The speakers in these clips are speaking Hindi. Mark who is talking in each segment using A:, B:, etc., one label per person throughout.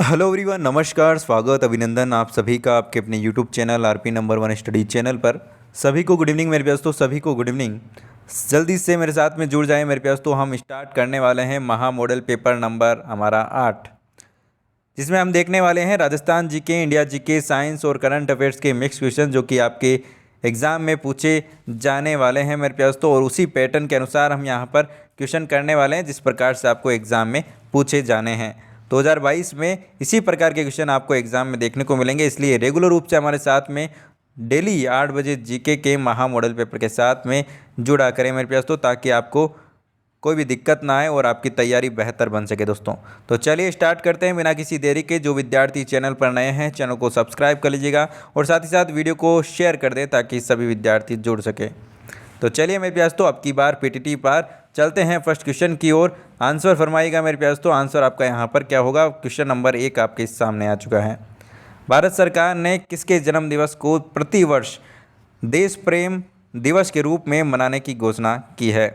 A: हेलो एवरीवन, नमस्कार, स्वागत, अभिनंदन आप सभी का आपके अपने YouTube channel RP number one study channel पर। सभी को गुड इवनिंग मेरे प्यास। तो सभी को गुड इवनिंग। जल्दी से मेरे साथ में जुड़ जाएं मेरे प्यास। तो हम स्टार्ट करने वाले हैं महा मॉडल पेपर नंबर हमारा 8, जिसमें हम देखने वाले हैं Rajasthan GK, India GK, science और करंट अफेयर्स के मिक्स क्वेश्चन जो कि आपके एग्ज़ाम में पूछे जाने वाले हैं मेरे प्यास। तो और उसी पैटर्न के अनुसार हम यहाँ पर क्वेश्चन करने वाले हैं जिस प्रकार से आपको एग्ज़ाम में पूछे जाने हैं। 2022 में इसी प्रकार के क्वेश्चन आपको एग्ज़ाम में देखने को मिलेंगे, इसलिए रेगुलर रूप से हमारे साथ में डेली 8 बजे जीके के महा मॉडल पेपर के साथ में जुड़ा करें मेरे प्यास। तो ताकि आपको कोई भी दिक्कत ना आए और आपकी तैयारी बेहतर बन सके दोस्तों। तो चलिए स्टार्ट करते हैं बिना किसी देरी के। जो विद्यार्थी चैनल पर नए हैं चैनल को सब्सक्राइब कर लीजिएगा और साथ ही साथ वीडियो को शेयर कर दें ताकि सभी विद्यार्थी जुड़ सके। तो चलिए मेरे प्यास, तो अब की बार पीटीटी पर चलते हैं फर्स्ट क्वेश्चन की ओर। आंसर फरमाइएगा मेरे प्यास। तो आंसर आपका यहाँ पर क्या होगा? क्वेश्चन नंबर 1 आपके सामने आ चुका है। भारत सरकार ने किसके जन्म दिवस को प्रतिवर्ष देश प्रेम दिवस के रूप में मनाने की घोषणा की है?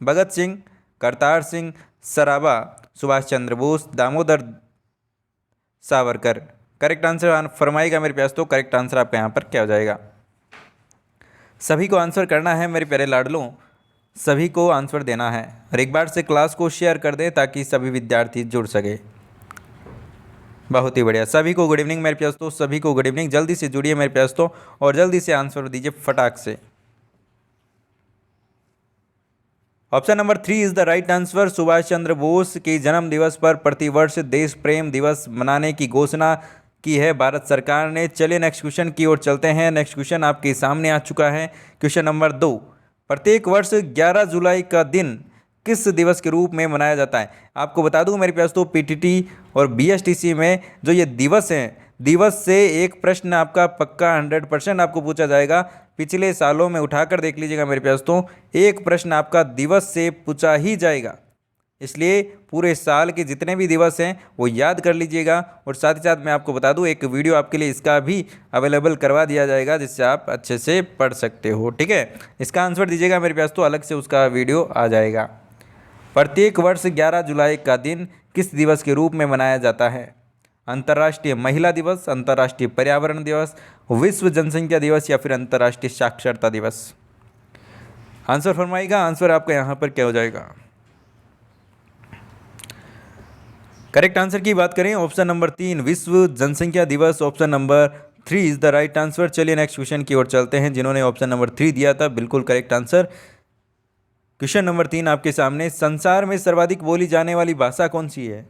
A: भगत सिंह, करतार सिंह सराभा, सुभाष चंद्र बोस, दामोदर सावरकर। करेक्ट आंसर फरमाइएगा मेरे प्यास। तो करेक्ट आंसर आपका यहाँ पर क्या हो जाएगा? सभी को आंसर करना है मेरे प्यारे लाडलों, सभी को आंसर देना है और एक बार से क्लास को शेयर कर दें ताकि सभी विद्यार्थी जुड़ सके। बहुत ही बढ़िया, सभी को गुड इवनिंग मेरे प्यास। तो सभी को गुड इवनिंग। जल्दी से जुड़िए मेरे प्यास तो और जल्दी से आंसर दीजिए फटाक से। Option number 3 is the right answer. Subhash Chandra Bose के जन्म दिवस पर प्रतिवर्ष देश प्रेम दिवस मनाने की घोषणा की है भारत सरकार ने। चलिए नेक्स्ट क्वेश्चन की ओर चलते हैं। नेक्स्ट क्वेश्चन आपके सामने आ चुका है। क्वेश्चन नंबर 2, प्रत्येक वर्ष 11 जुलाई का दिन किस दिवस के रूप में मनाया जाता है? आपको बता दूं मेरे प्यास, तो पीटीटी और बीएसटीसी में जो ये दिवस हैं, दिवस से एक प्रश्न आपका पक्का 100% आपको पूछा जाएगा। पिछले सालों में उठाकर देख लीजिएगा मेरे प्यास, तो एक प्रश्न आपका दिवस से पूछा ही जाएगा। इसलिए पूरे साल के जितने भी दिवस हैं वो याद कर लीजिएगा। और साथ ही साथ मैं आपको बता दूं एक वीडियो आपके लिए इसका भी अवेलेबल करवा दिया जाएगा जिससे आप अच्छे से पढ़ सकते हो। ठीक है, इसका आंसर दीजिएगा मेरे पास, तो अलग से उसका वीडियो आ जाएगा। प्रत्येक वर्ष 11 जुलाई का दिन किस दिवस के रूप में मनाया जाता है? अंतर्राष्ट्रीय महिला दिवस, अंतर्राष्ट्रीय पर्यावरण दिवस, विश्व जनसंख्या दिवस या फिर अंतर्राष्ट्रीय साक्षरता दिवस? आंसर फरमाइएगा। आंसर आपका यहाँ पर क्या हो जाएगा? करेक्ट आंसर की बात करें ऑप्शन नंबर 3 विश्व जनसंख्या दिवस। Option number 3 is the right answer. चलिए नेक्स्ट क्वेश्चन की ओर चलते हैं। जिन्होंने ऑप्शन नंबर 3 दिया था बिल्कुल करेक्ट आंसर। क्वेश्चन नंबर 3 आपके सामने। संसार में सर्वाधिक बोली जाने वाली भाषा कौन सी है?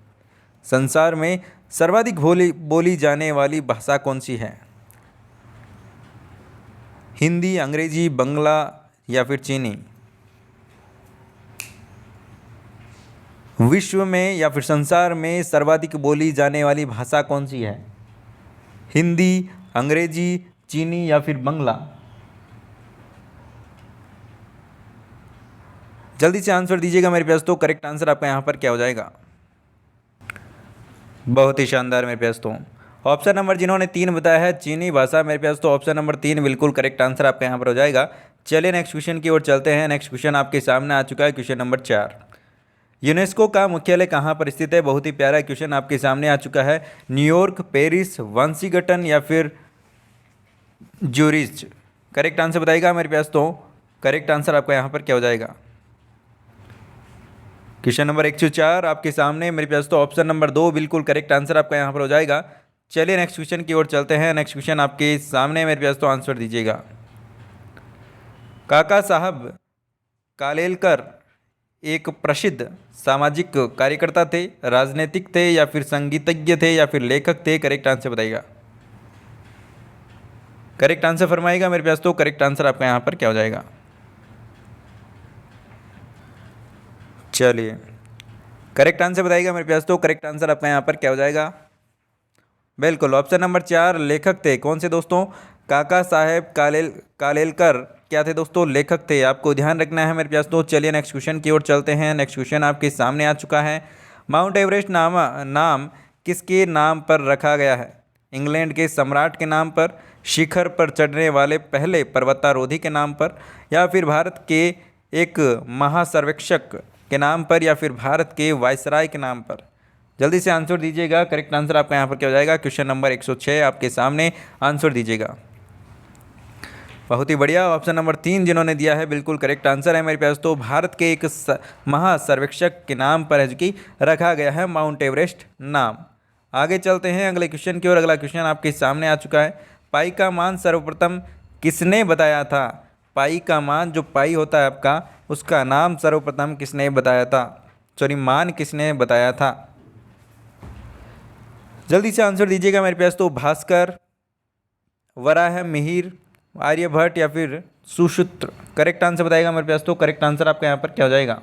A: संसार में सर्वाधिक बोली जाने वाली भाषा कौन सी है? हिंदी, अंग्रेजी, बंगला या फिर चीनी? विश्व में या फिर संसार में सर्वाधिक बोली जाने वाली भाषा कौन सी है? हिंदी, अंग्रेजी, चीनी या फिर बंगला? जल्दी से आंसर दीजिएगा मेरे प्यास। तो करेक्ट आंसर आपका यहाँ पर क्या हो जाएगा? बहुत ही शानदार मेरे प्यास। तो ऑप्शन नंबर जिन्होंने 3 बताया है चीनी भाषा मेरे प्यास, तो ऑप्शन नंबर 3 बिल्कुल करेक्ट आंसर आपका यहाँ पर हो जाएगा। चलिए नेक्स्ट क्वेश्चन की ओर चलते हैं। नेक्स्ट क्वेश्चन आपके सामने आ चुका है। क्वेश्चन नंबर 4, यूनेस्को का मुख्यालय कहाँ पर स्थित है? बहुत ही प्यारा क्वेश्चन आपके सामने आ चुका है। न्यूयॉर्क, पेरिस, वाशिंगटन या फिर ज्यूरिच? करेक्ट आंसर बताइएगा मेरे प्यास। तो करेक्ट आंसर आपका यहाँ पर क्या हो जाएगा? क्वेश्चन नंबर 104 आपके सामने मेरे प्यास, तो ऑप्शन नंबर 2 बिल्कुल करेक्ट आंसर आपका यहाँ पर हो जाएगा। चलिए नेक्स्ट क्वेश्चन की ओर चलते हैं। नेक्स्ट क्वेश्चन आपके सामने मेरे प्यास, तो आंसर दीजिएगा। काका साहब कालेलकर एक प्रसिद्ध सामाजिक कार्यकर्ता थे, राजनीतिक थे या फिर संगीतज्ञ थे या फिर लेखक थे? करेक्ट आंसर बताइएगा। करेक्ट आंसर फरमाइएगा मेरे प्यास। तो करेक्ट आंसर आपका यहाँ पर क्या हो जाएगा? चलिए करेक्ट आंसर बताइएगा मेरे प्यास। तो करेक्ट आंसर आपका यहाँ पर क्या हो जाएगा? बिल्कुल ऑप्शन नंबर 4 लेखक थे। कौन से दोस्तों? काका साहेब कालेलकर क्या थे दोस्तों? लेखक थे। आपको ध्यान रखना है मेरे प्यास। तो चलिए नेक्स्ट क्वेश्चन की ओर चलते हैं। नेक्स्ट क्वेश्चन आपके सामने आ चुका है। माउंट एवरेस्ट नाम किसके नाम पर रखा गया है? इंग्लैंड के सम्राट के नाम पर, शिखर पर चढ़ने वाले पहले पर्वतारोही के नाम पर, या फिर भारत के एक महासर्वेक्षक के नाम पर, या फिर भारत के वायसराय के नाम पर? जल्दी से आंसर दीजिएगा। करेक्ट आंसर आपका यहाँ पर क्या हो जाएगा? क्वेश्चन नंबर 106 आपके सामने, आंसर दीजिएगा। बहुत ही बढ़िया। ऑप्शन नंबर 3 जिन्होंने दिया है बिल्कुल करेक्ट आंसर है मेरे पास। तो भारत के एक महासर्वेक्षक के नाम पर है जो कि रखा गया है माउंट एवरेस्ट नाम। आगे चलते हैं अगले क्वेश्चन की ओर। अगला क्वेश्चन आपके सामने आ चुका है। पाई का मान सर्वप्रथम किसने बताया था? पाई का मान, जो पाई होता है आपका, उसका नाम सर्वप्रथम किसने बताया था? सॉरी, मान किसने बताया था? जल्दी से आंसर दीजिएगा मेरे पास। तो भास्कर, वराह मिहिर, आर्यभट्ट या फिर सुश्रुत? करेक्ट आंसर बताएगा मेरे पास। तो करेक्ट आंसर आपका यहाँ पर क्या हो जाएगा?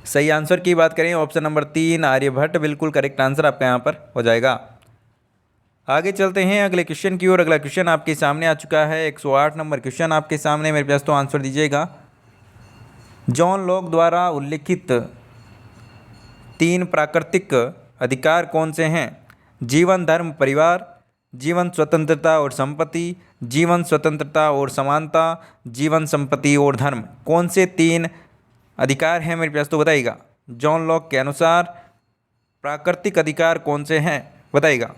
A: सही आंसर की बात करें, ऑप्शन नंबर 3 आर्यभट्ट बिल्कुल करेक्ट आंसर आपका यहाँ पर हो जाएगा। आगे चलते हैं अगले क्वेश्चन की ओर। अगला क्वेश्चन आपके सामने आ चुका है, 108 नंबर क्वेश्चन आपके सामने मेरे पास। तो आंसर दीजिएगा। जॉन लॉक द्वारा उल्लिखित 3 प्राकृतिक अधिकार कौन से हैं? जीवन, धर्म, परिवार, जीवन, स्वतंत्रता और संपत्ति, जीवन, स्वतंत्रता और समानता, जीवन, संपत्ति और धर्म। कौन से 3 अधिकार हैं मेरे पास? तो बताइएगा। जॉन लॉक के अनुसार प्राकृतिक अधिकार कौन से हैं, बताइएगा।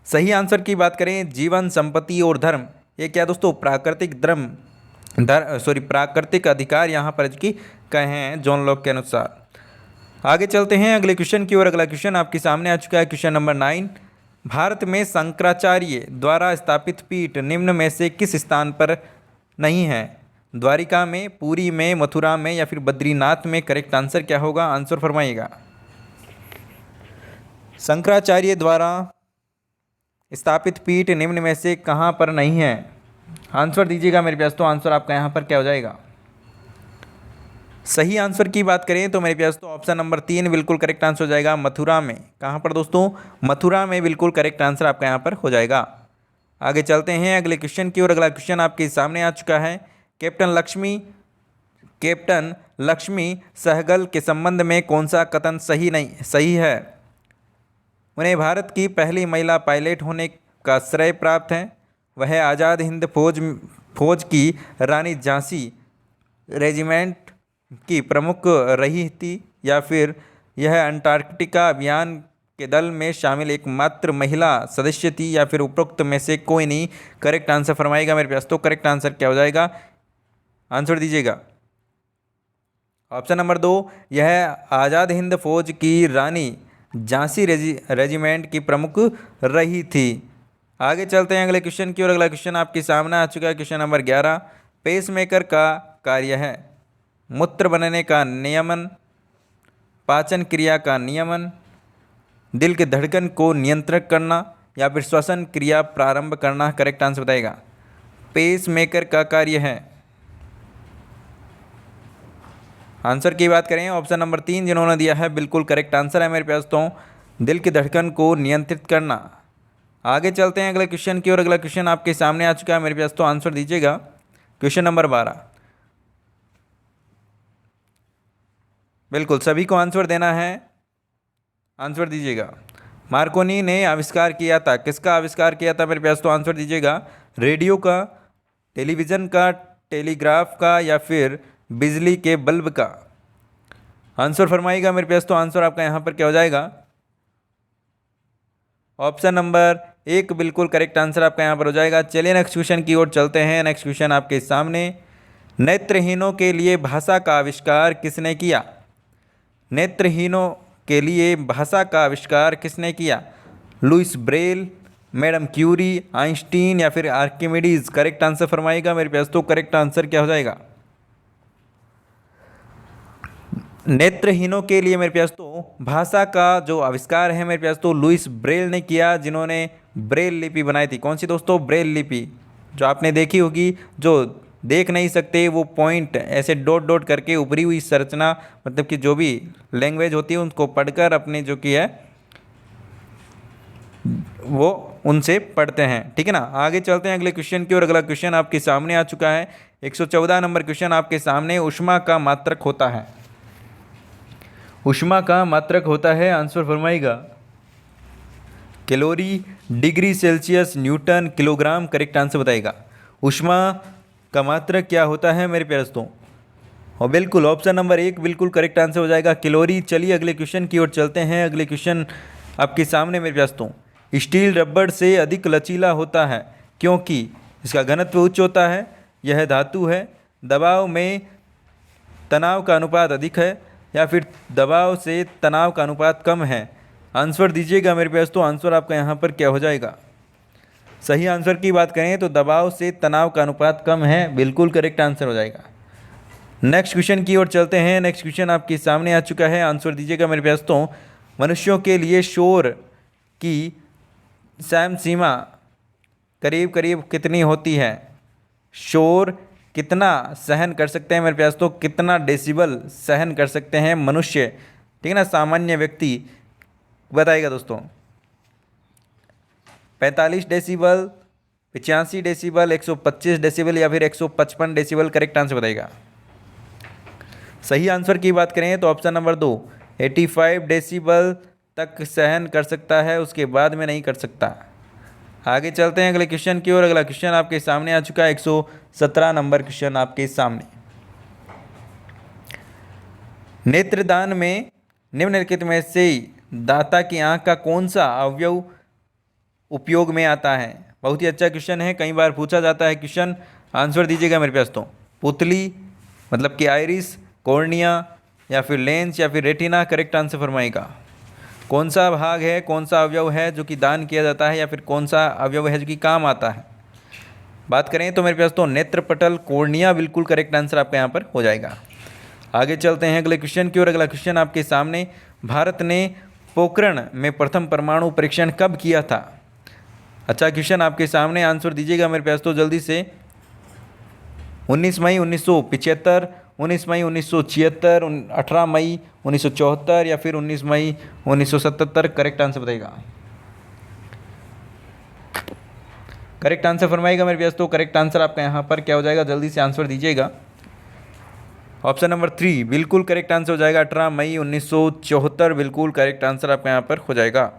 A: सही आंसर की बात करें, जीवन, संपत्ति और धर्म। ये क्या दोस्तों? प्राकृतिक प्राकृतिक अधिकार यहाँ पर की कहे हैं जॉन लॉक के अनुसार। आगे चलते हैं अगले क्वेश्चन की ओर। अगला क्वेश्चन आपके सामने आ चुका है, क्वेश्चन नंबर 9। भारत में शंकराचार्य द्वारा स्थापित पीठ निम्न में से किस स्थान पर नहीं है? द्वारिका में, पुरी में, मथुरा में या फिर बद्रीनाथ में? करेक्ट आंसर क्या होगा? आंसर फरमाइएगा। शंकराचार्य द्वारा स्थापित पीठ निम्न में से कहाँ पर नहीं है? आंसर दीजिएगा मेरे पास। तो आंसर आपका यहाँ पर क्या हो जाएगा? सही आंसर की बात करें तो मेरे पास तो ऑप्शन नंबर 3 बिल्कुल करेक्ट आंसर हो जाएगा, मथुरा में। कहाँ पर दोस्तों? मथुरा में बिल्कुल करेक्ट आंसर आपका यहाँ पर हो जाएगा। आगे चलते हैं अगले क्वेश्चन की ओर। अगला क्वेश्चन आपके सामने आ चुका है। कैप्टन लक्ष्मी सहगल के संबंध में कौन सा कथन सही है? उन्हें भारत की पहली महिला पायलट होने का श्रेय प्राप्त है। वह आज़ाद हिंद फौज की रानी झांसी रेजिमेंट की प्रमुख रही थी, या फिर यह अंटार्कटिका अभियान के दल में शामिल एकमात्र महिला सदस्य थी, या फिर उपरोक्त में से कोई नहीं? करेक्ट आंसर फरमाएगा मेरे पास। तो करेक्ट आंसर क्या हो जाएगा? आंसर दीजिएगा। ऑप्शन नंबर 2, यह आज़ाद हिंद फौज की रानी झांसी रेजिमेंट की प्रमुख रही थी। आगे चलते हैं अगले क्वेश्चन की ओर। अगला क्वेश्चन आपके सामने आ चुका है, क्वेश्चन नंबर 11। पेसमेकर का कार्य है मूत्र बनने का नियमन, पाचन क्रिया का नियमन, दिल के धड़कन को नियंत्रित करना या फिर श्वसन क्रिया प्रारंभ करना? करेक्ट आंसर बताएगा। पेसमेकर का कार्य है, आंसर की बात करें ऑप्शन नंबर 3 जिन्होंने दिया है बिल्कुल करेक्ट आंसर है मेरे पास तो दिल की धड़कन को नियंत्रित करना। आगे चलते हैं अगले क्वेश्चन की ओर। अगला क्वेश्चन आपके सामने आ चुका है मेरे पास, तो आंसर दीजिएगा। क्वेश्चन नंबर 12, बिल्कुल सभी को आंसर देना है, आंसर दीजिएगा। मार्कोनी ने आविष्कार किया था, किसका आविष्कार किया था मेरे पास? तो आंसर दीजिएगा। रेडियो का, टेलीविज़न का, टेलीग्राफ का या फिर बिजली के बल्ब का? आंसर फरमाइएगा मेरे पास। तो आंसर आपका यहाँ पर क्या हो जाएगा? ऑप्शन नंबर 1 बिल्कुल करेक्ट आंसर आपका यहाँ पर हो जाएगा। चलिए नेक्स्ट क्वेश्चन की ओर चलते हैं। नेक्स्ट क्वेश्चन आपके सामने, नेत्रहीनों के लिए भाषा का आविष्कार किसने किया? नेत्रहीनों के लिए भाषा का आविष्कार किसने किया? Louis Braille, madam Curie, Einstein या फिर आर्किमिडीज? करेक्ट आंसर फरमाइएगा मेरे पास। तो करेक्ट आंसर क्या हो जाएगा? नेत्रहीनों के लिए मेरे पास तो भाषा का जो आविष्कार है मेरे पास तो लुइस ब्रेल ने किया, जिन्होंने ब्रेल लिपि बनाई थी। कौन सी दोस्तों? ब्रेल लिपि, जो आपने देखी होगी, जो देख नहीं सकते वो पॉइंट ऐसे डॉट डॉट करके उभरी हुई संरचना, मतलब कि जो भी लैंग्वेज होती है उनको पढ़कर अपने जो कि है वो उनसे पढ़ते हैं, ठीक है ना। आगे चलते हैं अगले क्वेश्चन की ओर। अगला क्वेश्चन आपके सामने आ चुका है, 114 नंबर क्वेश्चन आपके सामने। ऊष्मा का मात्रक होता है, ऊष्मा का मात्रक होता है, आंसर फरमाइएगा। Calorie, degree Celsius, newton, kilogram? Correct answer बताइएगा। ऊष्मा का मात्रक क्या होता है मेरे प्यारे दोस्तों? और बिल्कुल ऑप्शन नंबर 1 बिल्कुल करेक्ट आंसर हो जाएगा, कैलोरी। चलिए अगले क्वेश्चन की ओर चलते हैं। अगले क्वेश्चन आपके सामने मेरे दोस्तों, स्टील रबड़ से अधिक लचीला होता है क्योंकि इसका घनत्व उच्च होता है, यह धातु है, दबाव में तनाव का अनुपात अधिक है, या फिर दबाव से तनाव का अनुपात कम है। आंसर दीजिएगा मेरे पास। तो आंसर आपका यहाँ पर क्या हो जाएगा? सही आंसर की बात करें तो दबाव से तनाव का अनुपात कम है, बिल्कुल करेक्ट आंसर हो जाएगा। नेक्स्ट क्वेश्चन की ओर चलते हैं। नेक्स्ट क्वेश्चन आपके सामने आ चुका है, आंसर दीजिएगा मेरे पास। तो मनुष्यों के लिए शोर की सहन सीमा करीब करीब कितनी होती है? शोर कितना सहन कर सकते हैं मेरे प्यास? तो कितना डेसिबल सहन कर सकते हैं मनुष्य, ठीक है ना, सामान्य व्यक्ति, बताइएगा दोस्तों। 45 डेसिबल, 85 डेसिबल, 125 डेसिबल या फिर 155 डेसिबल? करेक्ट आंसर बताइएगा। सही आंसर की बात करें तो ऑप्शन नंबर 2 85 डेसिबल तक सहन कर सकता है, उसके बाद में नहीं कर सकता। आगे चलते हैं अगले क्वेश्चन की ओर। अगला क्वेश्चन आपके सामने आ चुका है, 117 नंबर क्वेश्चन आपके सामने। नेत्रदान में निम्नलिखित में से दाता की आंख का कौन सा अवयव उपयोग में आता है? बहुत ही अच्छा क्वेश्चन है, कई बार पूछा जाता है क्वेश्चन। आंसर दीजिएगा मेरे पास। तो पुतली मतलब कि आइरिस, कॉर्निया या फिर लेंस या फिर रेटिना? करेक्ट आंसर फरमाएगा। कौन सा भाग है, कौन सा अवयव है जो कि दान किया जाता है, या फिर कौन सा अवयव है जो कि काम आता है? बात करें तो मेरे पास तो नेत्रपटल, कॉर्निया, बिल्कुल करेक्ट आंसर आपका यहाँ पर हो जाएगा। आगे चलते हैं अगले क्वेश्चन की ओर। अगला क्वेश्चन आपके सामने, भारत ने पोखरण में प्रथम परमाणु परीक्षण कब किया था? अच्छा क्वेश्चन आपके सामने, आंसर दीजिएगा मेरे पास तो जल्दी से। 19 मई 1975, 19 मई 1976, 18 मई 1974 या फिर 19 मई 1977? करेक्ट आंसर बताइएगा। करेक्ट आंसर फरमाइएगा मेरे पास। तो करेक्ट आंसर आपका यहाँ पर क्या हो जाएगा? जल्दी से आंसर दीजिएगा। ऑप्शन नंबर 3 बिल्कुल करेक्ट आंसर हो जाएगा, 18 मई 1974, बिल्कुल करेक्ट आंसर आपका यहाँ पर हो जाएगा।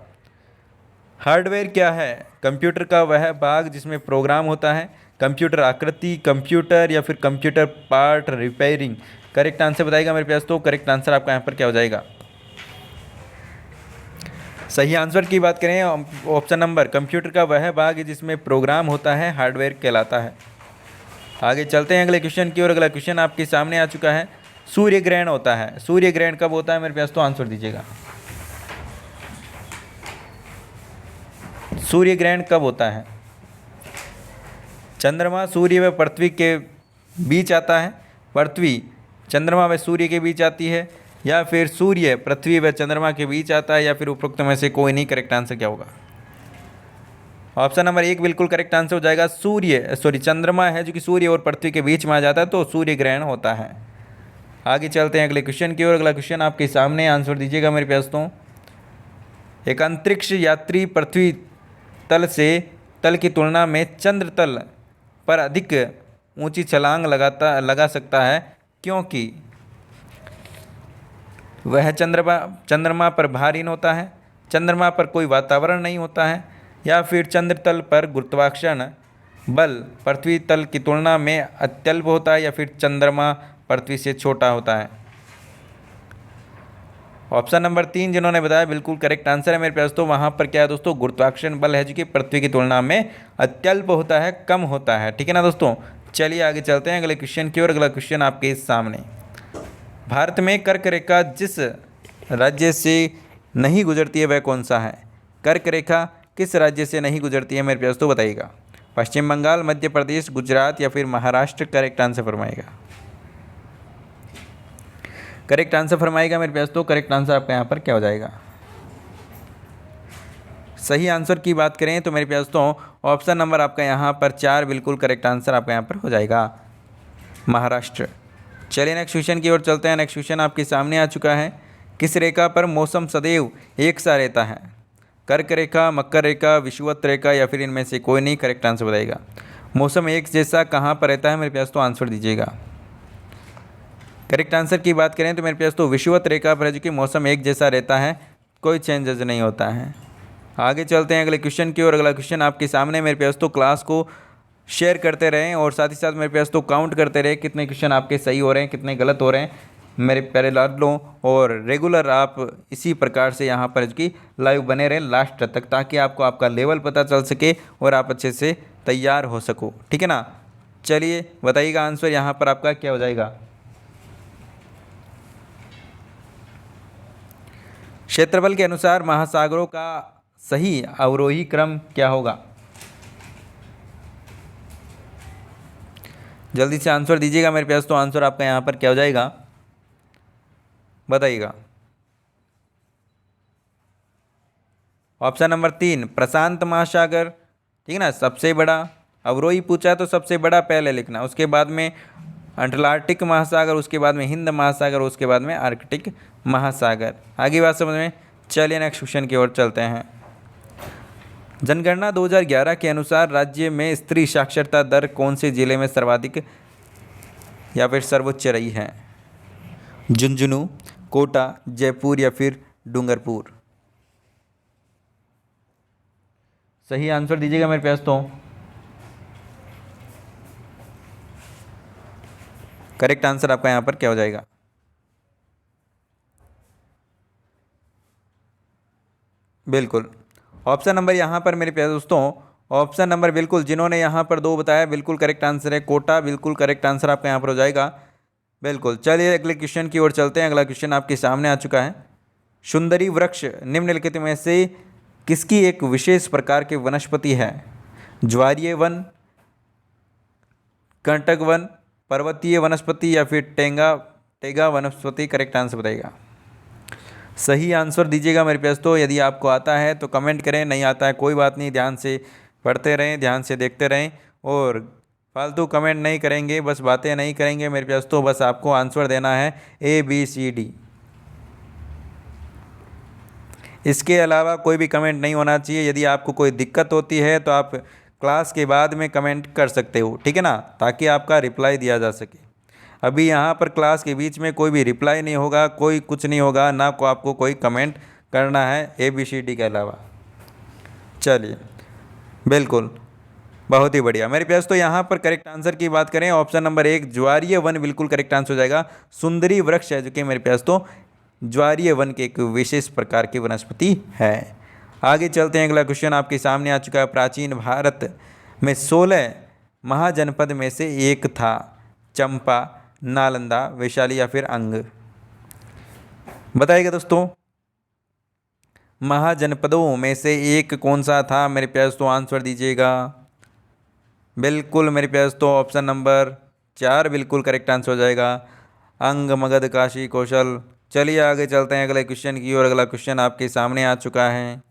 A: हार्डवेयर क्या है? कंप्यूटर का वह भाग जिसमें प्रोग्राम होता है, कंप्यूटर आकृति, कंप्यूटर या फिर computer part repairing? Correct answer बताइएगा मेरे पास। तो करेक्ट आंसर आपका यहाँ पर क्या हो जाएगा? सही आंसर की बात करें, ऑप्शन नंबर, कंप्यूटर का वह भाग है जिसमें प्रोग्राम होता है, हार्डवेयर कहलाता है। आगे चलते हैं अगले क्वेश्चन की ओर। अगला क्वेश्चन आपके सामने आ चुका है, सूर्य ग्रहण होता है, सूर्य ग्रहण कब होता है मेरे पास? तो आंसर दीजिएगा। सूर्य ग्रहण कब होता है? चंद्रमा सूर्य व पृथ्वी के बीच आता है, पृथ्वी चंद्रमा व सूर्य के बीच आती है, या फिर सूर्य पृथ्वी व चंद्रमा के बीच आता है, या फिर उपरोक्त में से कोई नहीं? करेक्ट आंसर क्या होगा? ऑप्शन नंबर 1 बिल्कुल करेक्ट आंसर हो जाएगा। चंद्रमा है जो कि सूर्य और पृथ्वी के बीच में आ जाता है, तो सूर्य ग्रहण होता है। आगे चलते हैं अगले क्वेश्चन की ओर। अगला क्वेश्चन आपके सामने, आंसर दीजिएगा मेरे पास। तो एक अंतरिक्ष यात्री पृथ्वी तल की तुलना में चंद्र तल पर अधिक ऊंची छलांग लगा सकता है क्योंकि वह चंद्रमा पर भारहीन होता है, चंद्रमा पर कोई वातावरण नहीं होता है, या फिर चंद्र तल पर गुरुत्वाकर्षण बल पृथ्वी तल की तुलना में अत्यल्प होता है, या फिर चंद्रमा पृथ्वी से छोटा होता है? ऑप्शन नंबर 3 जिन्होंने बताया बिल्कुल करेक्ट आंसर है मेरे पास। तो वहाँ पर क्या है दोस्तों? गुरुत्वाकर्षण बल है जो कि पृथ्वी की तुलना में अत्यल्प होता है, कम होता है, ठीक है ना दोस्तों। चलिए आगे चलते हैं अगले क्वेश्चन की ओर। अगला क्वेश्चन आपके सामने, भारत में कर्क रेखा जिस राज्य से नहीं गुजरती है वह कौन सा है? कर्क रेखा किस राज्य से नहीं गुजरती है मेरे पास? तो बताइएगा। पश्चिम बंगाल, मध्य प्रदेश, गुजरात या फिर महाराष्ट्र? करेक्ट आंसर फरमाएगा। करेक्ट आंसर फरमाएगा मेरे पास। तो करेक्ट आंसर आपका यहाँ पर क्या हो जाएगा? सही आंसर की बात करें तो मेरे पास तो ऑप्शन नंबर आपका यहाँ पर 4 बिल्कुल करेक्ट आंसर आपका यहाँ पर हो जाएगा, महाराष्ट्र। चलिए नेक्स्ट क्वेश्चन की ओर चलते हैं। नेक्स्ट क्वेश्चन आपके सामने आ चुका है, किस रेखा पर मौसम सदैव एक सा रहता है? कर्क रेखा, मकर रेखा, विषुवत रेखा या फिर इनमें से कोई नहीं? करेक्ट आंसर बताइएगा। मौसम एक जैसा कहाँ पर रहता है मेरे पास? तो आंसर दीजिएगा। करेक्ट आंसर की बात करें तो मेरे पास तो विषुवत रेखा पर है जो कि मौसम एक जैसा रहता है, कोई चेंजेस नहीं होता है। आगे चलते हैं अगले क्वेश्चन की ओर। अगला क्वेश्चन आपके सामने मेरे पास तो क्लास को शेयर करते रहें और साथ ही साथ मेरे पास तो काउंट करते रहें कितने क्वेश्चन आपके सही हो रहे हैं, कितने गलत हो रहे हैं मेरे प्यारे लाडलों। और रेगुलर आप इसी प्रकार से यहाँ पर कि लाइव बने रहें लास्ट तक, ताकि आपको आपका लेवल पता चल सके और आप अच्छे से तैयार हो सको, ठीक है ना। चलिए बताइएगा आंसर यहाँ पर आपका क्या हो जाएगा। क्षेत्रफल के अनुसार महासागरों का सही अवरोही क्रम क्या होगा। जल्दी से आंसर दीजिएगा मेरे पास, तो आंसर आपका यहाँ पर क्या हो जाएगा बताइएगा। ऑप्शन नंबर 3 प्रशांत महासागर, ठीक है ना, सबसे बड़ा। अवरोही पूछा तो सबसे बड़ा पहले लिखना, उसके बाद में अटलांटिक महासागर, उसके बाद में हिंद महासागर, उसके बाद में आर्कटिक महासागर। आगे बात समझ में। चलिए नेक्स्ट क्वेश्चन की ओर चलते हैं। जनगणना 2011 के अनुसार राज्य में स्त्री साक्षरता दर कौन से जिले में सर्वाधिक या फिर सर्वोच्च रही है। झुंझुनू, कोटा, जयपुर या फिर डूंगरपुर। सही आंसर दीजिएगा मेरे पास तो। करेक्ट आंसर आपका यहाँ पर क्या हो जाएगा। बिल्कुल ऑप्शन नंबर यहाँ पर मेरे प्यारे दोस्तों, ऑप्शन नंबर बिल्कुल जिन्होंने यहाँ पर 2 बताया बिल्कुल करेक्ट आंसर है, कोटा बिल्कुल करेक्ट आंसर आपका यहाँ पर हो जाएगा। बिल्कुल चलिए अगले क्वेश्चन की ओर चलते हैं। अगला क्वेश्चन आपके सामने आ चुका है। सुंदरी वृक्ष निम्नलिखित में से किसकी एक विशेष प्रकार की वनस्पति है। ज्वारीय वन, कंटक वन, पर्वतीय वनस्पति या फिर टेगा वनस्पति। करेक्ट आंसर बताइएगा। सही आंसर दीजिएगा मेरे पास तो। यदि आपको आता है तो कमेंट करें, नहीं आता है कोई बात नहीं, ध्यान से पढ़ते रहें, ध्यान से देखते रहें और फालतू कमेंट नहीं करेंगे, बस बातें नहीं करेंगे मेरे पास तो। बस आपको आंसर देना है ABCD, इसके अलावा कोई भी कमेंट नहीं होना चाहिए। यदि आपको कोई दिक्कत होती है तो आप क्लास के बाद में कमेंट कर सकते हो, ठीक है ना, ताकि आपका रिप्लाई दिया जा सके। अभी यहाँ पर क्लास के बीच में कोई भी रिप्लाई नहीं होगा, कोई कुछ नहीं होगा, ना को आपको कोई कमेंट करना है ABCD के अलावा। चलिए बिल्कुल बहुत ही बढ़िया मेरे प्यास। तो यहाँ पर करेक्ट आंसर की बात करें, ऑप्शन नंबर 1 ज्वारीय वन बिल्कुल करेक्ट आंसर हो जाएगा। सुंदरी वृक्ष है जो कि मेरे प्यास तो ज्वारीय वन के एक विशेष प्रकार की वनस्पति है। आगे चलते हैं। अगला क्वेश्चन आपके सामने आ चुका है। प्राचीन भारत में 16 महाजनपद में से एक था। चंपा, नालंदा, वैशाली या फिर अंग। बताइएगा दोस्तों महाजनपदों में से एक कौन सा था मेरे प्यास, तो आंसर दीजिएगा। बिल्कुल मेरे प्यास तो ऑप्शन नंबर 4 बिल्कुल करेक्ट आंसर हो जाएगा। अंग, मगध, काशी, कौशल। चलिए आगे चलते हैं अगले क्वेश्चन की ओर। अगला क्वेश्चन आपके सामने आ चुका है।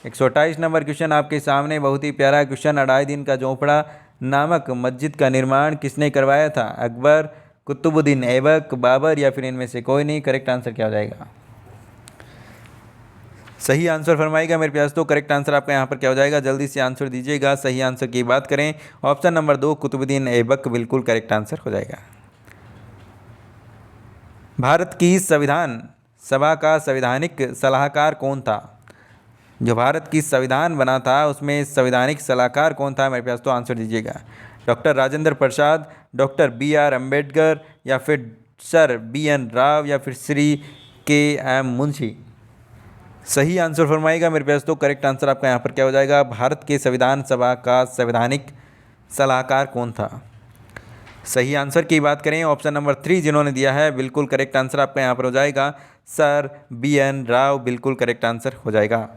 A: 128 नंबर क्वेश्चन आपके सामने, बहुत ही प्यारा क्वेश्चन। अढ़ाई दिन का झोपड़ा नामक मस्जिद का निर्माण किसने करवाया था। अकबर, कुतुबुद्दीन ऐबक, बाबर या फिर इनमें से कोई नहीं। करेक्ट आंसर क्या हो जाएगा। सही आंसर फरमाइएगा मेरे प्यास तो। करेक्ट आंसर आपका यहाँ पर क्या हो जाएगा, जल्दी से आंसर दीजिएगा। सही आंसर की बात करें, ऑप्शन नंबर 2 कुतुबुद्दीन ऐबक बिल्कुल करेक्ट आंसर हो जाएगा। भारत की संविधान सभा का संवैधानिक सलाहकार कौन था। जो भारत की संविधान बना था उसमें संवैधानिक सलाहकार कौन था मेरे पास, तो आंसर दीजिएगा। Doctor Rajendra Prasad, doctor BR Ambedkar या फिर सर BN राव या फिर श्री KM मुंशी। सही आंसर फरमाइएगा मेरे पास तो। करेक्ट आंसर आपका यहाँ पर क्या हो जाएगा। भारत के संविधान सभा का संवैधानिक सलाहकार कौन था। सही आंसर की बात करें, ऑप्शन नंबर 3 जिन्होंने दिया है बिल्कुल करेक्ट आंसर आपका यहाँ पर हो जाएगा। सर BN राव बिल्कुल करेक्ट आंसर हो जाएगा।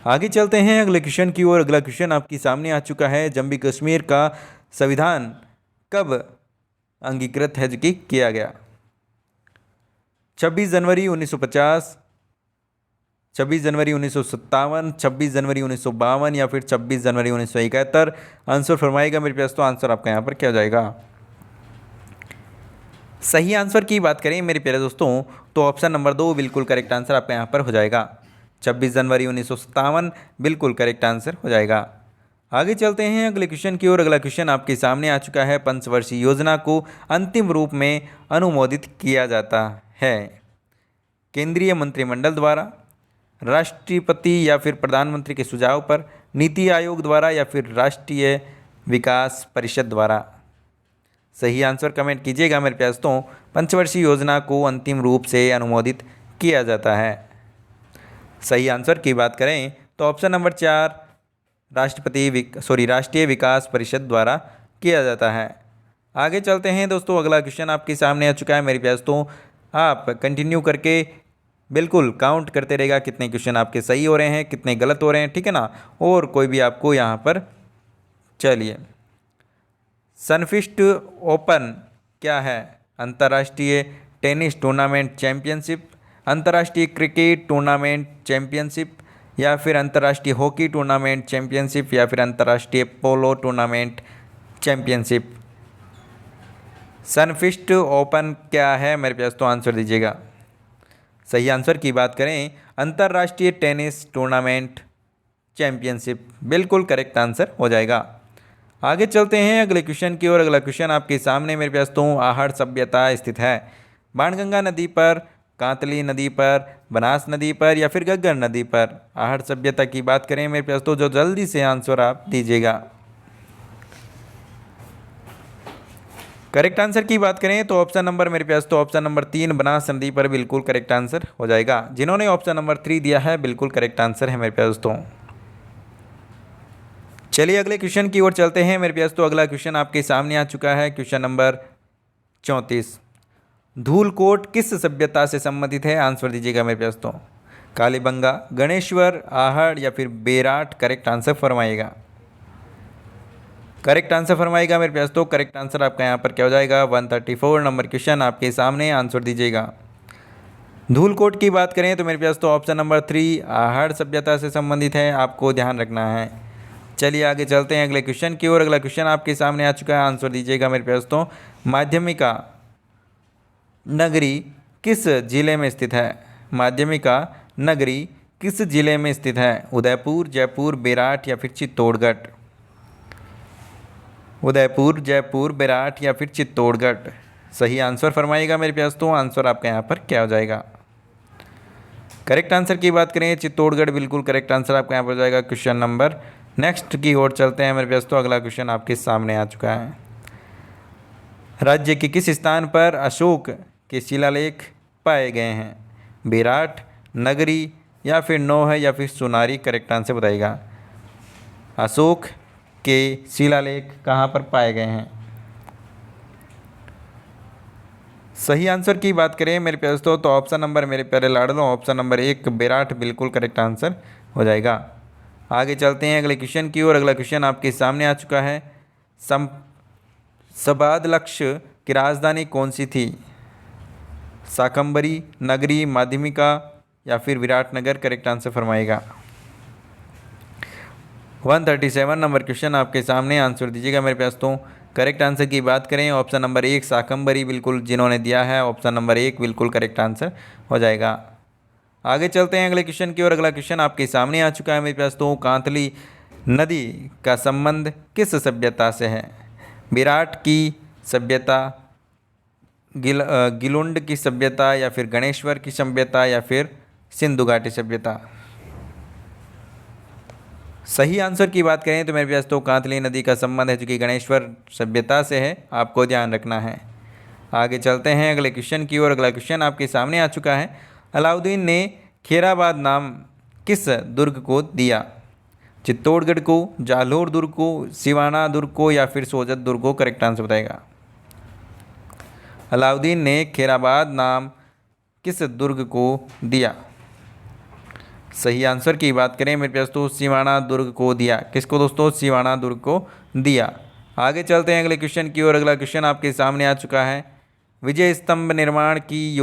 A: आगे चलते हैं अगले क्वेश्चन की ओर। अगला क्वेश्चन आपके सामने आ चुका है। जम्मू कश्मीर का संविधान कब अंगीकृत है जो कि किया गया। 26 जनवरी 1950, 26 जनवरी 1957, 26 जनवरी 1952 या फिर 26 जनवरी 1971। आंसर फरमाइएगा मेरे पास तो। आंसर आपका यहाँ पर क्या हो जाएगा। सही आंसर की बात करें मेरे प्यारे दोस्तों तो ऑप्शन नंबर 2 बिल्कुल करेक्ट आंसर आपका यहाँ पर हो जाएगा। 26 जनवरी 1957 बिल्कुल करेक्ट आंसर हो जाएगा। आगे चलते हैं अगले क्वेश्चन की ओर। अगला क्वेश्चन आपके सामने आ चुका है। पंचवर्षीय योजना को अंतिम रूप में अनुमोदित किया जाता है केंद्रीय मंत्रिमंडल द्वारा, राष्ट्रपति या फिर प्रधानमंत्री के सुझाव पर, नीति आयोग द्वारा या फिर राष्ट्रीय विकास परिषद द्वारा। सही आंसर कमेंट कीजिएगा मेरे प्यारे दोस्तों। पंचवर्षीय योजना को अंतिम रूप से अनुमोदित किया जाता है। सही आंसर की बात करें तो ऑप्शन नंबर 4 राष्ट्रीय विकास परिषद द्वारा किया जाता है। आगे चलते हैं दोस्तों, अगला क्वेश्चन आपके सामने आ चुका है मेरे प्यारे दोस्तों। आप कंटिन्यू करके बिल्कुल काउंट करते रहेगा कितने क्वेश्चन आपके सही हो रहे हैं, कितने गलत हो रहे हैं, ठीक है ना। और कोई भी आपको यहाँ पर, चलिए, सनफिस्ट ओपन क्या है? अंतर्राष्ट्रीय टेनिस टूर्नामेंट चैंपियनशिप, अंतर्राष्ट्रीय क्रिकेट टूर्नामेंट चैंपियनशिप, या फिर अंतर्राष्ट्रीय हॉकी टूर्नामेंट चैंपियनशिप, या फिर अंतर्राष्ट्रीय polo tournament championship. Sunfeast open क्या है मेरे प्यारे दोस्तों? आंसर दीजिएगा। सही आंसर की बात करें अंतर्राष्ट्रीय टेनिस टूर्नामेंट चैंपियनशिप, बिल्कुल करेक्ट आंसर हो जाएगा। आगे चलते हैं अगले क्वेश्चन की ओर। अगला क्वेश्चन आपके सामने मेरे प्यारे दोस्तों, आहड़ सभ्यता स्थित है बाणगंगा नदी पर, कांतली नदी पर, बनास नदी पर, या फिर घग्गर नदी पर? आहड़ सभ्यता की बात करें मेरे प्यारे दोस्तों, जो जल्दी से आंसर आप दीजिएगा। करेक्ट आंसर की बात करें तो ऑप्शन नंबर मेरे प्यारे दोस्तों, ऑप्शन नंबर 3 बनास नदी पर बिल्कुल करेक्ट आंसर हो जाएगा। जिन्होंने ऑप्शन नंबर 3 दिया है बिल्कुल करेक्ट आंसर है मेरे प्यारे दोस्तों। चलिए अगले क्वेश्चन की ओर चलते हैं मेरे प्यारे दोस्तों। अगला क्वेश्चन आपके सामने आ चुका है, क्वेश्चन नंबर 34। धूलकोट किस सभ्यता से संबंधित है? आंसर दीजिएगा मेरे प्यारे दोस्तों। कालीबंगा, गणेश्वर, आहड़, या फिर बेराट? करेक्ट आंसर फरमाइएगा। करेक्ट आंसर फरमाइएगा मेरे प्यारे दोस्तों। करेक्ट आंसर आपका यहाँ पर क्या हो जाएगा? 134 नंबर क्वेश्चन आपके सामने, आंसर दीजिएगा। धूलकोट की बात करें तो मेरे प्यारे दोस्तों ऑप्शन नंबर 3 आहड़ सभ्यता से संबंधित है, आपको ध्यान रखना है। चलिए आगे चलते हैं अगले क्वेश्चन की ओर। अगला क्वेश्चन आपके सामने आ चुका है, आंसर दीजिएगा मेरे प्यारे दोस्तों। माध्यमिका नगरी किस जिले में स्थित है? माध्यमिका नगरी किस जिले में स्थित है? उदयपुर, जयपुर, बेराट, या फिर चित्तौड़गढ़? उदयपुर, जयपुर, बेराट, या फिर चित्तौड़गढ़? सही आंसर फरमाइएगा मेरे प्यारे दोस्तों। आंसर आपका यहाँ पर क्या हो जाएगा? करेक्ट आंसर की बात करें चित्तौड़गढ़, बिल्कुल करेक्ट आंसर आपका यहाँ पर हो जाएगा। क्वेश्चन नंबर नेक्स्ट की ओर चलते हैं मेरे प्यारे दोस्तों। अगला क्वेश्चन आपके सामने आ चुका है, राज्य के किस स्थान पर अशोक के शिलालेख पाए गए हैं? बेराट, नगरी, या फिर नौह, या फिर सोनारी? करेक्ट आंसर बताइएगा। अशोक के शिलालेख कहाँ पर पाए गए हैं? सही आंसर की बात करें मेरे प्यारे दोस्तों तो ऑप्शन नंबर, मेरे प्यारे लाडलों, ऑप्शन नंबर 1 बेराट बिल्कुल करेक्ट आंसर हो जाएगा। आगे चलते हैं अगले क्वेश्चन की ओर। अगला क्वेश्चन आपके सामने आ चुका है, सबादलक्ष्य की राजधानी कौन सी थी? शाकंभरी, नगरी, माध्यमिका, या फिर विराटनगर? करेक्ट आंसर फरमाएगा। 137 नंबर क्वेश्चन आपके सामने, आंसर दीजिएगा मेरे प्यारे दोस्तों। करेक्ट आंसर की बात करें ऑप्शन नंबर 1 शाकंभरी, बिल्कुल जिन्होंने दिया है ऑप्शन नंबर 1 बिल्कुल करेक्ट आंसर हो जाएगा। आगे चलते हैं अगले क्वेश्चन की ओर। अगला क्वेश्चन आपके सामने आ चुका है मेरे प्यारे दोस्तों, कांतली नदी का संबंध किस सभ्यता से है? विराट की सभ्यता, गिलुंड की सभ्यता, या फिर गणेश्वर की सभ्यता, या फिर सिंधु घाटी सभ्यता? सही आंसर की बात करें तो मेरे प्यारे दोस्तों कांतली नदी का संबंध है जो कि गणेश्वर सभ्यता से है, आपको ध्यान रखना है। आगे चलते हैं अगले क्वेश्चन की ओर। अगला क्वेश्चन आपके सामने आ चुका है, अलाउद्दीन ने खेराबाद नाम किस दुर्ग को दिया? चित्तौड़गढ़ को, जालौर दुर्ग को, सिवाना दुर्ग को, या फिर सोजत दुर्ग को? करेक्ट आंसर बताएगा। अलाउद्दीन ने खेराबाद नाम किस दुर्ग को दिया? सही आंसर की बात करें मेरे प्यारे दोस्तों सिवाना दुर्ग को दिया। किसको दोस्तों? सिवाना दुर्ग को दिया। आगे चलते हैं अगले क्वेश्चन की ओर। अगला क्वेश्चन आपके सामने आ चुका है, विजय स्तंभ निर्माण की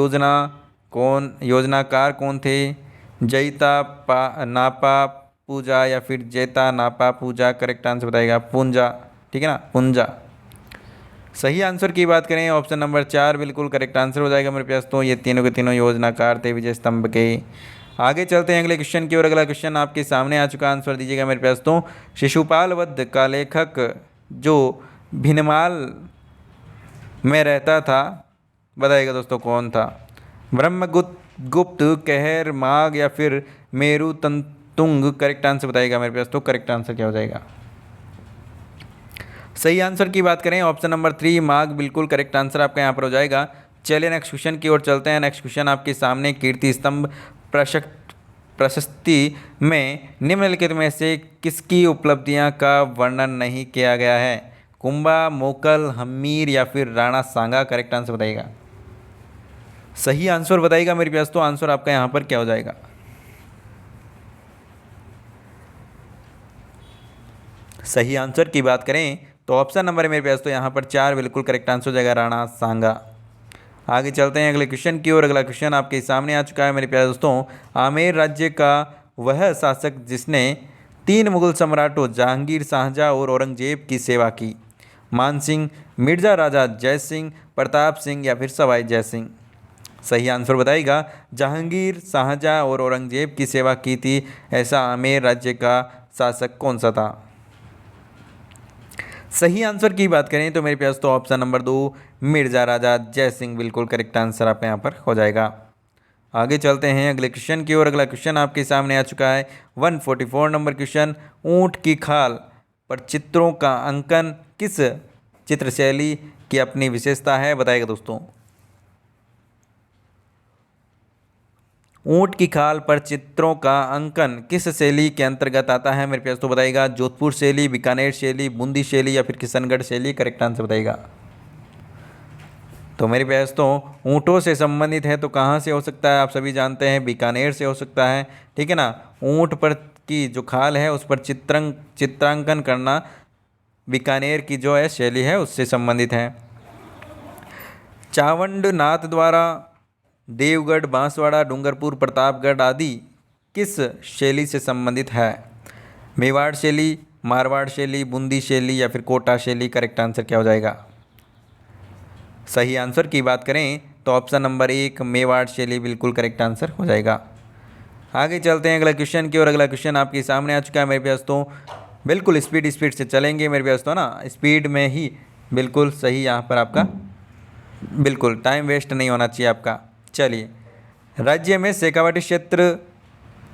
A: योजनाकार कौन थे? जैता नापा पूजा, या फिर जैता नापा पूजा? करेक्ट आंसर बताएगा पूंजा, ठीक है ना, पूंजा। सही आंसर की बात करें ऑप्शन नंबर 4 बिल्कुल करेक्ट आंसर हो जाएगा मेरे प्यारे दोस्तों। ये तीनों के तीनों योजनाकार थे विजय स्तंभ के। आगे चलते हैं अगले क्वेश्चन की ओर। अगला क्वेश्चन आपके सामने आ चुका, आंसर दीजिएगा मेरे प्यारे दोस्तों। शिशुपाल वध का लेखक जो भिनमाल में रहता था, बताइएगा दोस्तों कौन था? ब्रह्मगुप्त, कहर, माघ, या फिर मेरु तंतुंग? करेक्ट आंसर बताइएगा मेरे प्यारे दोस्तों। करेक्ट आंसर क्या हो जाएगा? सही आंसर की बात करें ऑप्शन नंबर 3 माघ बिल्कुल करेक्ट आंसर आपका यहाँ पर हो जाएगा। चलिए नेक्स्ट क्वेश्चन की ओर चलते हैं। नेक्स्ट क्वेश्चन आपके सामने कीर्ति स्तंभ प्रशस्ति में निम्नलिखित में से किसकी उपलब्धियां का वर्णन नहीं किया गया है? कुंभा, मोकल, हम्मीर या फिर राणा सांगा? करेक्ट आंसर बताइएगा। सही आंसर बताइएगा मेरे पास, तो आंसर आपका यहाँ पर क्या हो जाएगा? सही आंसर की बात करें तो ऑप्शन नंबर है मेरे पास तो यहाँ पर 4 बिल्कुल करेक्ट आंसर हो जाएगा, राणा सांगा। आगे चलते हैं अगले क्वेश्चन की ओर। अगला क्वेश्चन आपके सामने आ चुका है मेरे प्यारे दोस्तों। आमेर राज्य का वह शासक जिसने 3 मुगल सम्राटों जहांगीर, शाहजहां और औरंगजेब की सेवा की? मान सिंह, मिर्जा राजा जय सिंह, प्रताप सिंह या फिर सवाई जय सिंह? सही आंसर बताइएगा। जहांगीर, शाहजहां और औरंगजेब की सेवा की थी, ऐसा आमेर राज्य का शासक कौन सा था? सही आंसर की बात करें तो मेरे पास तो ऑप्शन नंबर 2 मिर्जा राजा जय सिंह बिल्कुल करेक्ट आंसर आप यहाँ पर हो जाएगा। आगे चलते हैं अगले क्वेश्चन की ओर। अगला क्वेश्चन आपके सामने आ चुका है 144 नंबर क्वेश्चन। ऊंट की खाल पर चित्रों का अंकन किस चित्र शैली की अपनी विशेषता है? बताइएगा दोस्तों। ऊंट की खाल पर चित्रों का अंकन किस शैली के अंतर्गत आता है मेरे पास? तो बताइएगा जोधपुर शैली, बीकानेर शैली, बूंदी शैली या फिर किशनगढ़ शैली? करेक्ट आंसर बताइएगा। तो मेरे पास तो ऊँटों से संबंधित है तो कहाँ से हो सकता है? आप सभी जानते हैं बीकानेर से हो सकता है, ठीक है ना। ऊँट पर की जो खाल है उस पर चित्रांकन करना बीकानेर की जो है शैली है उससे संबंधित है। चावंड नाथ द्वारा देवगढ़, बांसवाड़ा, डूंगरपुर, प्रतापगढ़ आदि किस शैली से संबंधित है? मेवाड़ शैली, मारवाड़ शैली, बूंदी शैली या फिर कोटा शैली? करेक्ट आंसर क्या हो जाएगा? सही आंसर की बात करें तो ऑप्शन नंबर 1 मेवाड़ शैली बिल्कुल करेक्ट आंसर हो जाएगा। आगे चलते हैं अगला क्वेश्चन की ओर। अगला क्वेश्चन आपके सामने आ चुका है मेरे पास तो बिल्कुल स्पीड से चलेंगे मेरे पास तो ना, स्पीड में ही बिल्कुल सही यहाँ पर आपका, बिल्कुल टाइम वेस्ट नहीं होना चाहिए आपका। चलिए, राज्य में शेखावाटी क्षेत्र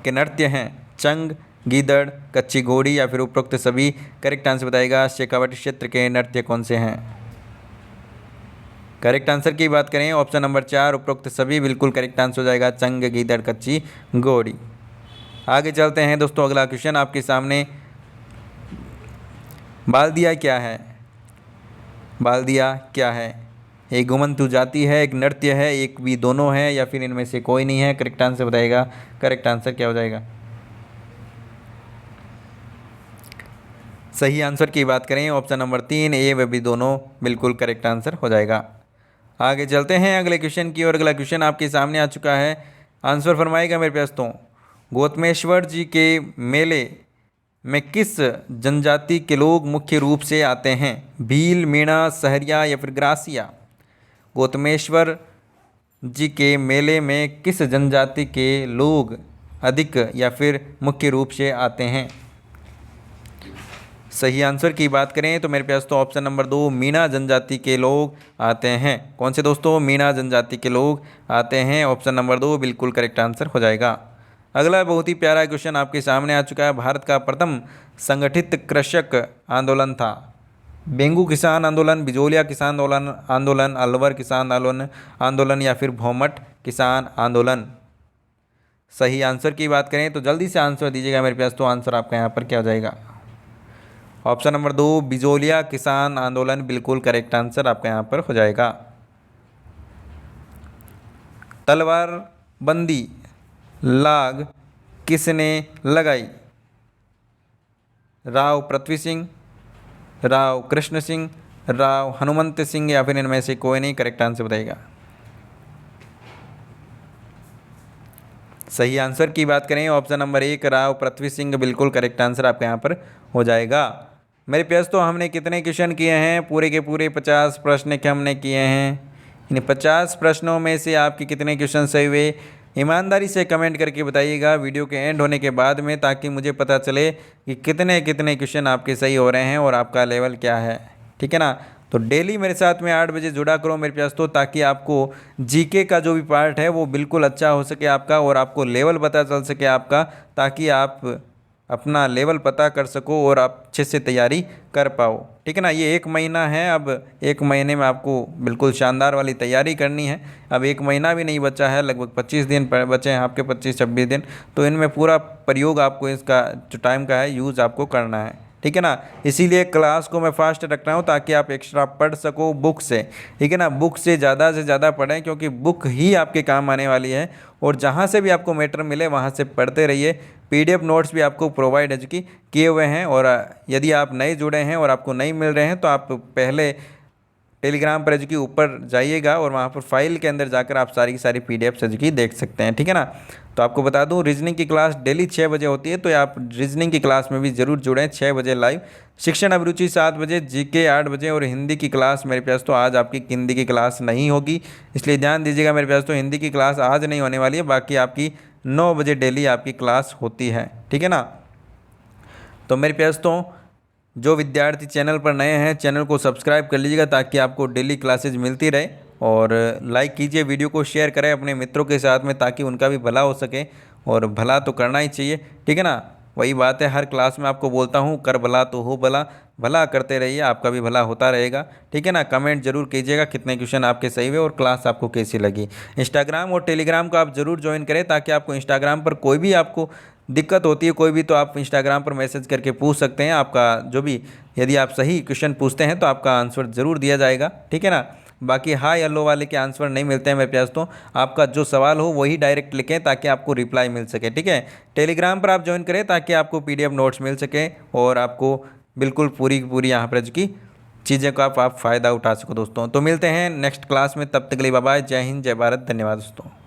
A: के नृत्य हैं चंग, गीदड़, कच्ची घोड़ी या फिर उपरोक्त सभी? करेक्ट आंसर बताएगा। शेखावाटी क्षेत्र के नृत्य कौन से हैं? करेक्ट आंसर की बात करें ऑप्शन नंबर 4 उपरोक्त सभी बिल्कुल करेक्ट आंसर हो जाएगा, चंग, गीदड़, कच्ची घोड़ी। आगे चलते हैं दोस्तों। अगला क्वेश्चन आपके सामने, बाल्दिया क्या है? बाल्दिया क्या है? एक घुमंतु जाति है, एक नृत्य है, एक भी दोनों है या फिर इनमें से कोई नहीं है? करेक्ट आंसर बताइएगा। करेक्ट आंसर क्या हो जाएगा? सही आंसर की बात करें ऑप्शन नंबर 3 ए व बी दोनों बिल्कुल करेक्ट आंसर हो जाएगा। आगे चलते हैं अगले क्वेश्चन की ओर। अगला क्वेश्चन आपके सामने आ चुका है, आंसर फरमाएगा मेरे पास तो। गौतमेश्वर जी के मेले में किस जनजाति के लोग मुख्य रूप से आते हैं? भील, मीणा, सहरिया या फिर ग्रासिया? गौतमेश्वर जी के मेले में किस जनजाति के लोग अधिक या फिर मुख्य रूप से आते हैं? सही आंसर की बात करें तो मेरे पास तो ऑप्शन नंबर 2 मीणा जनजाति के लोग आते हैं। कौन से दोस्तों? मीणा जनजाति के लोग आते हैं। ऑप्शन नंबर 2 बिल्कुल करेक्ट आंसर हो जाएगा। अगला बहुत ही प्यारा क्वेश्चन आपके सामने आ चुका है। भारत का प्रथम संगठित कृषक आंदोलन था? बेंगू किसान आंदोलन, बिजोलिया किसान आंदोलन, अलवर किसान आंदोलन या फिर भौमट किसान आंदोलन? सही आंसर की बात करें तो जल्दी से आंसर दीजिएगा मेरे पास, तो आंसर आपका यहाँ पर क्या हो जाएगा? ऑप्शन नंबर 2 बिजोलिया किसान आंदोलन बिल्कुल करेक्ट आंसर आपका यहाँ पर हो जाएगा। तलवार बंदी लाग किसने लगाई? राव पृथ्वी सिंह, राव कृष्ण सिंह, राव हनुमंत सिंह या फिर इनमें से कोई नहीं? करेक्ट आंसर बताइएगा। सही आंसर की बात करें ऑप्शन नंबर 1 राव पृथ्वी सिंह बिल्कुल करेक्ट आंसर आपके यहाँ पर हो जाएगा। मेरे प्यास तो हमने कितने क्वेश्चन किए हैं? पूरे के पूरे 50 प्रश्न के हमने किए हैं। इन 50 प्रश्नों में से आपके कितने क्वेश्चन सही हुए ईमानदारी से कमेंट करके बताइएगा वीडियो के एंड होने के बाद में, ताकि मुझे पता चले कि कितने कितने क्वेश्चन आपके सही हो रहे हैं और आपका लेवल क्या है, ठीक है ना। तो डेली मेरे साथ में 8 बजे जुड़ा करो मेरे प्यास तो, ताकि आपको जीके का जो भी पार्ट है वो बिल्कुल अच्छा हो सके आपका और आपको लेवल पता चल सके आपका, ताकि आप अपना लेवल पता कर सको और आप अच्छे से तैयारी कर पाओ। ठीक है ना। ये 1 महीना है, अब 1 महीने में आपको बिल्कुल शानदार वाली तैयारी करनी है। अब 1 महीना भी नहीं बचा है, लगभग 25 दिन बचे हैं आपके, 25-26 दिन। तो इनमें पूरा प्रयोग आपको, इसका जो टाइम का है यूज़ आपको करना है। ठीक है ना। इसीलिए क्लास को मैं फास्ट रख रहा हूँ ताकि आप एक्स्ट्रा पढ़ सको बुक से। ठीक है ना। बुक से ज़्यादा पढ़ें, क्योंकि बुक ही आपके काम आने वाली है। और जहाँ से भी आपको मैटर मिले वहाँ से पढ़ते रहिए। पीडीएफ नोट्स भी आपको प्रोवाइड है जो कि किए हुए हैं। और यदि आप नए जुड़े हैं और आपको नहीं मिल रहे हैं तो आप पहले टेलीग्राम पर जो कि ऊपर जाइएगा और वहाँ पर फाइल के अंदर जाकर आप सारी की सारी पीडीएफ जो कि देख सकते हैं। ठीक है ना। तो आपको बता दूं, रीजनिंग की क्लास डेली 6 बजे होती है, तो आप रीजनिंग की क्लास में भी ज़रूर जुड़ें 6 बजे लाइव। शिक्षण अभिरुचि 7 बजे, जीके 8 बजे और हिंदी की क्लास मेरे पास तो आज आपकी हिंदी की क्लास नहीं होगी, इसलिए ध्यान दीजिएगा। मेरे पास तो हिंदी की क्लास आज नहीं होने वाली है, बाकी आपकी 9 बजे डेली आपकी क्लास होती है। ठीक है ना। तो मेरे पास तो जो विद्यार्थी चैनल पर नए हैं, चैनल को सब्सक्राइब कर लीजिएगा ताकि आपको डेली क्लासेज मिलती रहे। और लाइक कीजिए, वीडियो को शेयर करें अपने मित्रों के साथ में ताकि उनका भी भला हो सके। और भला तो करना ही चाहिए। ठीक है ना। वही बात है, हर क्लास में आपको बोलता हूँ, कर भला तो हो भला। भला करते रहिए, आपका भी भला होता रहेगा। ठीक है ना। कमेंट जरूर कीजिएगा कितने क्वेश्चन आपके सही हुए और क्लास आपको कैसी लगी। इंस्टाग्राम और टेलीग्राम को आप ज़रूर ज्वाइन करें ताकि आपको इंस्टाग्राम पर कोई भी आपको दिक्कत होती है कोई भी, तो आप इंस्टाग्राम पर मैसेज करके पूछ सकते हैं। आपका जो भी, यदि आप सही क्वेश्चन पूछते हैं तो आपका आंसर ज़रूर दिया जाएगा। ठीक है ना। बाकी हाई हेलो वाले के आंसर नहीं मिलते हैं मेरे पास, तो आपका जो सवाल हो वही डायरेक्ट लिखें ताकि आपको रिप्लाई मिल सके। ठीक है। टेलीग्राम पर आप ज्वाइन करें ताकि आपको पीडीएफ नोट्स मिल सके और आपको बिल्कुल पूरी की पूरी यहाँ पर की चीज़ें का आप फ़ायदा उठा सको दोस्तों। तो मिलते हैं नेक्स्ट क्लास में, तब तक के लिए बाय बाय। जय हिंद, जय भारत, धन्यवाद दोस्तों।